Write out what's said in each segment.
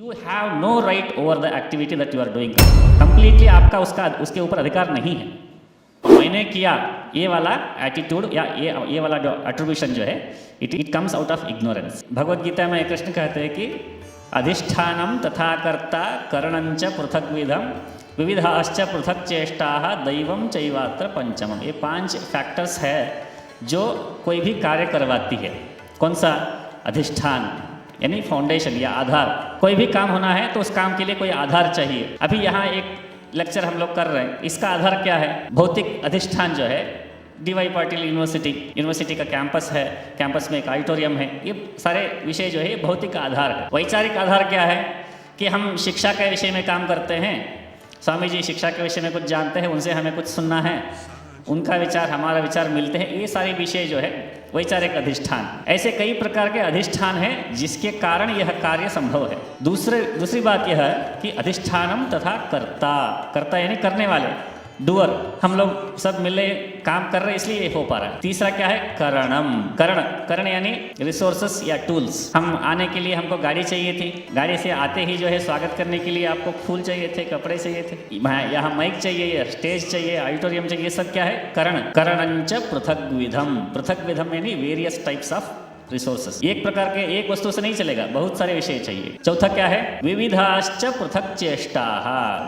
You have no right over the activity that you are doing. Completely आपका उसके ऊपर अधिकार नहीं है। मैंने किया ये वाला एटीट्यूड या ये वाला जो एट्रीब्यूशन जो है it comes out of ignorance. Bhagavad Gita में कृष्ण कहते हैं कि अधिष्ठानम तथा कर्ता करणंच पृथक विधम विविधाश्च पृथक चेष्टा दैवम चैवात्र पंचमम। ये 5 फैक्टर्स है जो कोई भी कार्य करवाती है। कौन सा? अधिष्ठान यानी फाउंडेशन या आधार। कोई भी काम होना है तो उस काम के लिए कोई आधार चाहिए। अभी यहाँ एक लेक्चर हम लोग कर रहे हैं, इसका आधार क्या है? भौतिक अधिष्ठान जो है डी.वाई. पाटिल यूनिवर्सिटी का कैंपस है, कैंपस में एक ऑडिटोरियम है, ये सारे विषय जो है भौतिक आधार है। वैचारिक आधार क्या है कि हम शिक्षा के विषय में काम करते हैं, स्वामी जी शिक्षा के विषय में कुछ जानते हैं, उनसे हमें कुछ सुनना है, उनका विचार हमारा विचार मिलते हैं, ये सारे विषय जो है वैचारिक अधिष्ठान। ऐसे कई प्रकार के अधिष्ठान हैं जिसके कारण यह कार्य संभव है। दूसरी बात यह है कि अधिष्ठानम तथा कर्ता यानी करने वाले, डूअर, हम लोग सब मिले काम कर रहे हैं इसलिए ये हो पा रहा है। तीसरा क्या है? करण यानी रिसोर्सेस या टूल्स। हम आने के लिए हमको गाड़ी चाहिए थी, गाड़ी से आते ही जो है स्वागत करने के लिए आपको फूल चाहिए थे, कपड़े चाहिए थे, यहाँ माइक चाहिए, स्टेज चाहिए, ऑडिटोरियम चाहिए, ये सब क्या है? करणंच पृथक विधम यानी वेरियस टाइप्स ऑफ रिसोर्सेस। एक प्रकार के एक वस्तु से नहीं चलेगा, बहुत सारे विषय चाहिए। चौथा क्या है? विविधाश्च पृथक चेष्टा,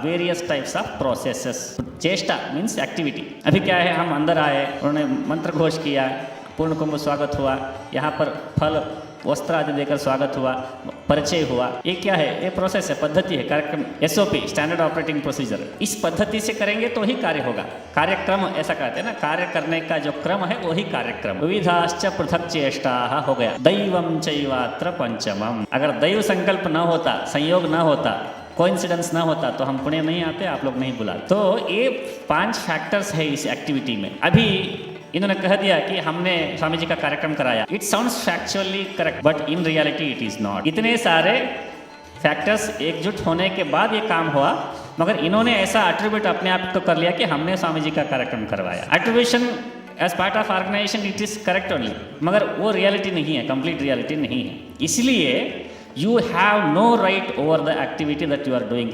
वेरियस टाइप्स ऑफ प्रोसेसेस। चेष्टा मीन्स एक्टिविटी। अभी क्या है, हम अंदर आए, उन्होंने मंत्र घोष किया, पूर्ण कुंभ स्वागत हुआ, यहाँ पर फल वस्त्र आदि देकर स्वागत हुआ, परिचय हुआ, ये क्या है? ये प्रोसेस है, पद्धति है, कार्यक्रम, SOP स्टैंडर्ड ऑपरेटिंग प्रोसीजर। इस पद्धति से करेंगे तो ही कार्य होगा। कार्यक्रम ऐसा कहते हैं ना, कार्य करने का जो क्रम है वही कार्यक्रम। विविधाश्च पृथक चेष्टा हो गया। दैवम चैवात्र पंचमम। अगर दैव संकल्प न होता, संयोग न होता, कोइंसिडेंस ना होता तो हम पुणे नहीं आते, आप लोग नहीं बुलाते। तो ये 5 फैक्टर्स है इस एक्टिविटी में। अभी इन्होंने कह दिया कि हमने स्वामी जी का कार्यक्रम कराया। It sounds factually correct but in reality it is not. इतने सारे फैक्टर्स एकजुट होने के बाद ये काम हुआ, मगर इन्होंने ऐसा एट्रीब्यूट अपने आप को कर लिया कि हमने स्वामी जी का कार्यक्रम करवाया। Attribution as part of organisation it is correct only, मगर वो रियलिटी नहीं है, कंप्लीट रियलिटी नहीं है। इसलिए you have no right over the activity that you are doing.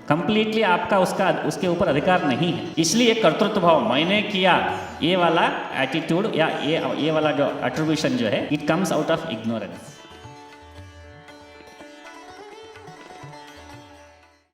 Completely आपका उसके ऊपर अधिकार नहीं है। इसलिए कर्तृत्व भाव, मैंने किया, ये वाला एटीट्यूड या ये वाला जो एट्रीब्यूशन जो है it comes out of ignorance.